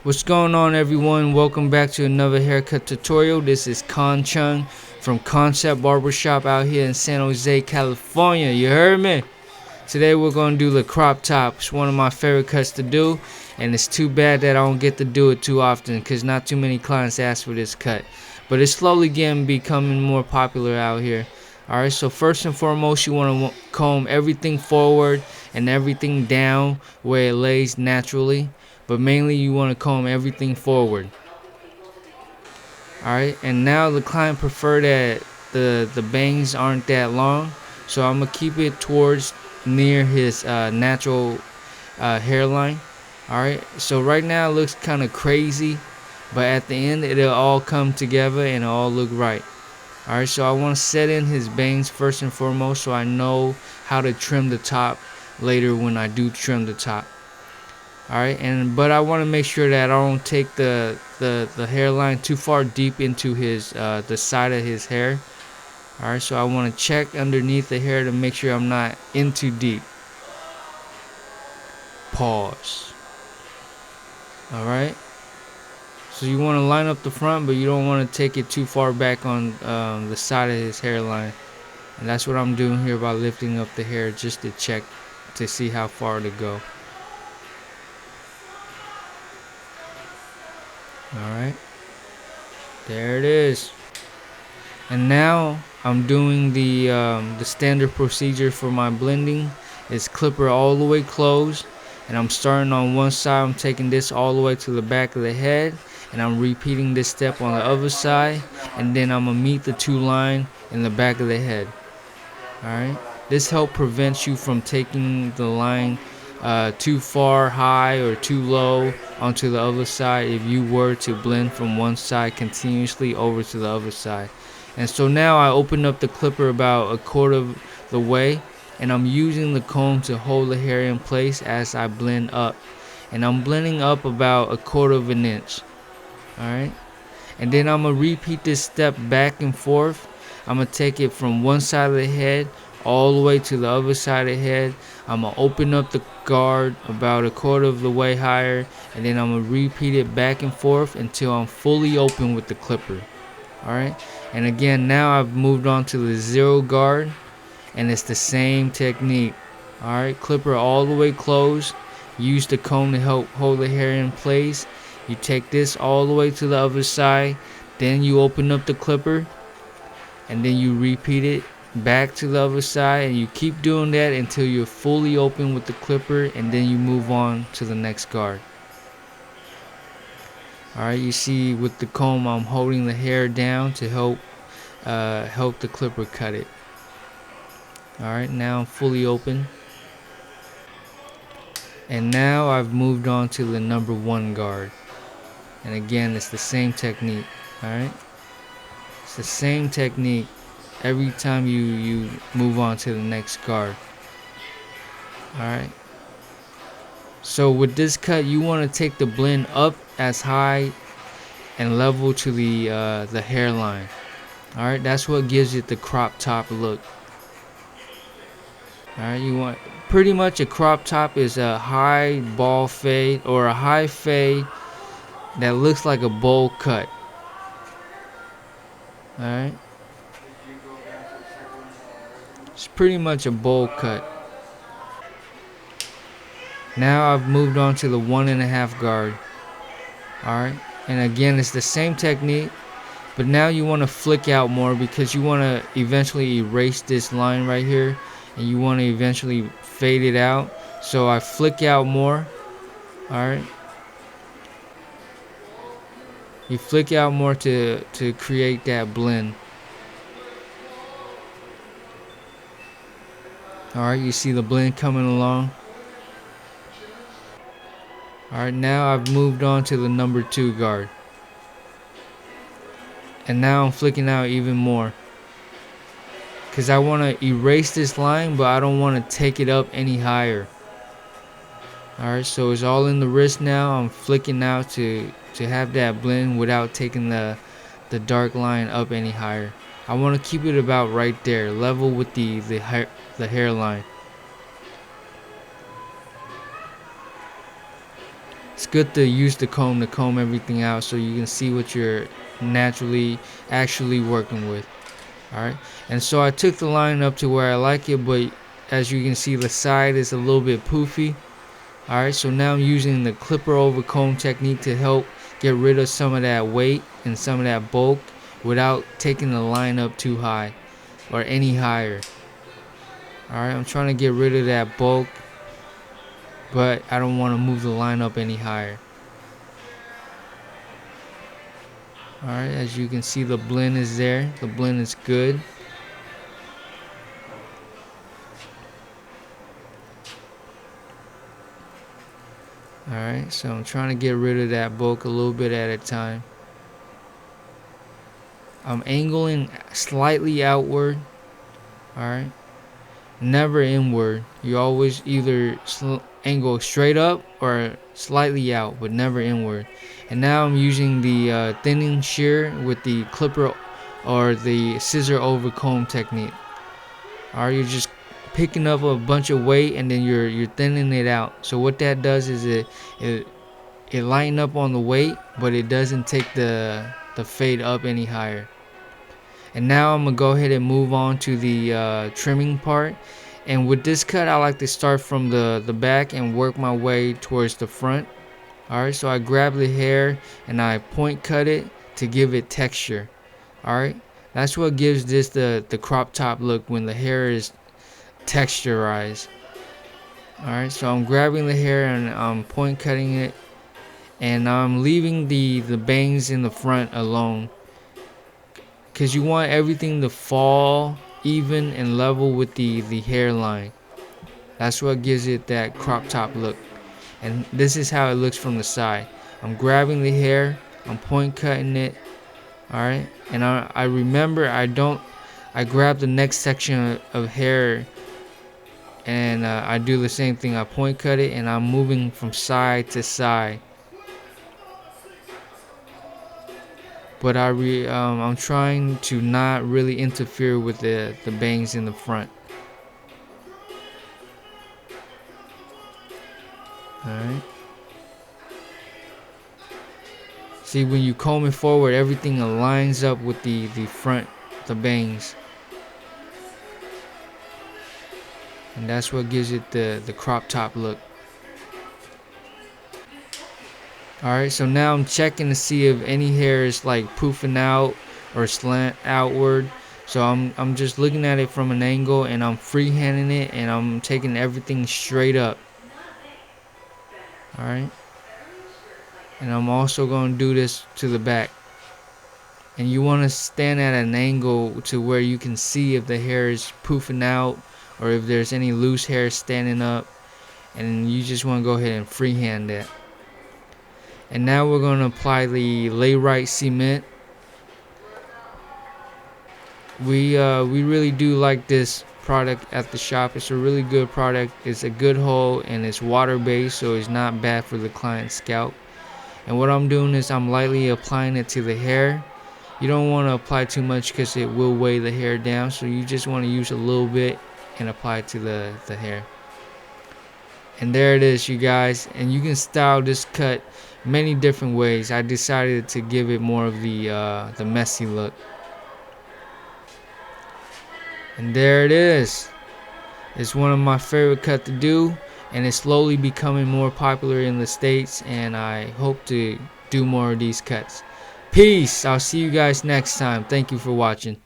What's going on, everyone? Welcome back to another haircut tutorial. This is Con Chung from Concept Barbershop out here in San Jose, California. You heard me? Today we're going to do the crop top. It's one of my favorite cuts to do, and it's too bad that I don't get to do it too often because not too many clients ask for this cut. But it's slowly becoming more popular out here. Alright, so first and foremost, you want to comb everything forward and everything down where it lays naturally. But mainly you want to comb everything forward. Alright, and now the client prefer that the bangs aren't that long, so I'm gonna keep it towards near his natural hairline. Alright, so right now it looks kind of crazy, but at the end it'll all come together and it'll all look right. Alright, so I want to set in his bangs first and foremost so I know how to trim the top later when I do trim the top. Alright, but I want to make sure that I don't take the hairline too far deep into his the side of his hair. Alright, so I want to check underneath the hair to make sure I'm not in too deep. Pause. Alright, so you want to line up the front, but you don't want to take it too far back on the side of his hairline. And that's what I'm doing here by lifting up the hair just to check to see how far to go. Alright, there it is. And now I'm doing the standard procedure for my blending. It's clipper all the way closed, and I'm starting on one side. I'm taking this all the way to the back of the head, and I'm repeating this step on the other side, and then I'm gonna meet the two line in the back of the head. Alright, this helps prevent you from taking the line too far high or too low onto the other side if you were to blend from one side continuously over to the other side. And so now I open up the clipper about a quarter of the way, and I'm using the comb to hold the hair in place as I blend up, and I'm blending up about a quarter of an inch. Alright, and then I'm gonna repeat this step back and forth. I'm gonna take it from one side of the head all the way to the other side of the head. I'm gonna open up the guard about a quarter of the way higher, and then I'm gonna repeat it back and forth until I'm fully open with the clipper. Alright, and again, now I've moved on to the zero guard, and it's the same technique. Alright, clipper all the way closed. Use the comb to help hold the hair in place. You take this all the way to the other side, then you open up the clipper, and then you repeat it back to the other side, and you keep doing that until you're fully open with the clipper, and then you move on to the next guard. Alright, you see with the comb I'm holding the hair down to help the clipper cut it. Alright, now I'm fully open, and now I've moved on to the number one guard, and again it's the same technique. Alright, it's the same technique every time you move on to the next guard. Alright, so with this cut you want to take the blend up as high and level to the hairline. Alright, that's what gives it the crop top look. Alright, you want pretty much a crop top is a high ball fade or a high fade that looks like a bowl cut. Alright, it's pretty much a bowl cut. Now I've moved on to the 1.5 guard. Alright, and again it's the same technique, but now you want to flick out more because you want to eventually erase this line right here, and you want to eventually fade it out. So I flick out more. Alright, you flick out more to create that blend. Alright, you see the blend coming along. Alright, now I've moved on to the number 2 guard, and now I'm flicking out even more because I want to erase this line, but I don't want to take it up any higher. Alright, so it's all in the wrist now. I'm flicking out to have that blend without taking the dark line up any higher. I want to keep it about right there, level with the hairline. It's good to use the comb to comb everything out so you can see what you're actually working with. Alright, and so I took the line up to where I like it, but as you can see, the side is a little bit poofy. Alright, so now I'm using the clipper over comb technique to help get rid of some of that weight and some of that bulk without taking the line up too high or any higher. Alright, I'm trying to get rid of that bulk, but I don't want to move the line up any higher. Alright, as you can see, the blend is there. The blend is good. Alright, so I'm trying to get rid of that bulk a little bit at a time. I'm angling slightly outward. Alright, never inward. You always either angle straight up or slightly out, but never inward. And now I'm using the thinning shear with the clipper or the scissor over comb technique. Alright, you're just picking up a bunch of weight and then you're thinning it out. So what that does is it lighten up on the weight, but it doesn't take the fade up any higher. And now I'm gonna go ahead and move on to the trimming part. And with this cut, I like to start from the back and work my way towards the front. Alright, so I grab the hair and I point cut it to give it texture. Alright, that's what gives this the crop top look, when the hair is texturized. Alright, so I'm grabbing the hair and I'm point cutting it, and I'm leaving the bangs in the front alone, because you want everything to fall even and level with the hairline. That's what gives it that crop top look. And this is how it looks from the side. I'm grabbing the hair, I'm point cutting it. Alright, and I remember I grab the next section of hair and I do the same thing. I point cut it and I'm moving from side to side. But I'm trying to not really interfere with the bangs in the front. Alright. See, when you comb it forward, everything aligns up with the front, the bangs. And that's what gives it the crop top look. Alright, so now I'm checking to see if any hair is like poofing out or slant outward. So I'm just looking at it from an angle and I'm freehanding it and I'm taking everything straight up. Alright. And I'm also going to do this to the back. And you want to stand at an angle to where you can see if the hair is poofing out or if there's any loose hair standing up. And you just want to go ahead and freehand that. And now we're going to apply the Layrite cement. We really do like this product at the shop. It's a really good product. It's a good hold and it's water based, so it's not bad for the client's scalp. And what I'm doing is I'm lightly applying it to the hair. You don't want to apply too much because it will weigh the hair down, so you just want to use a little bit and apply it to the hair. And there it is, you guys. And you can style this cut many different ways. I decided to give it more of the messy look. And there it is. It's one of my favorite cuts to do, and it's slowly becoming more popular in the States, and I hope to do more of these cuts. Peace. I'll see you guys next time. Thank you for watching.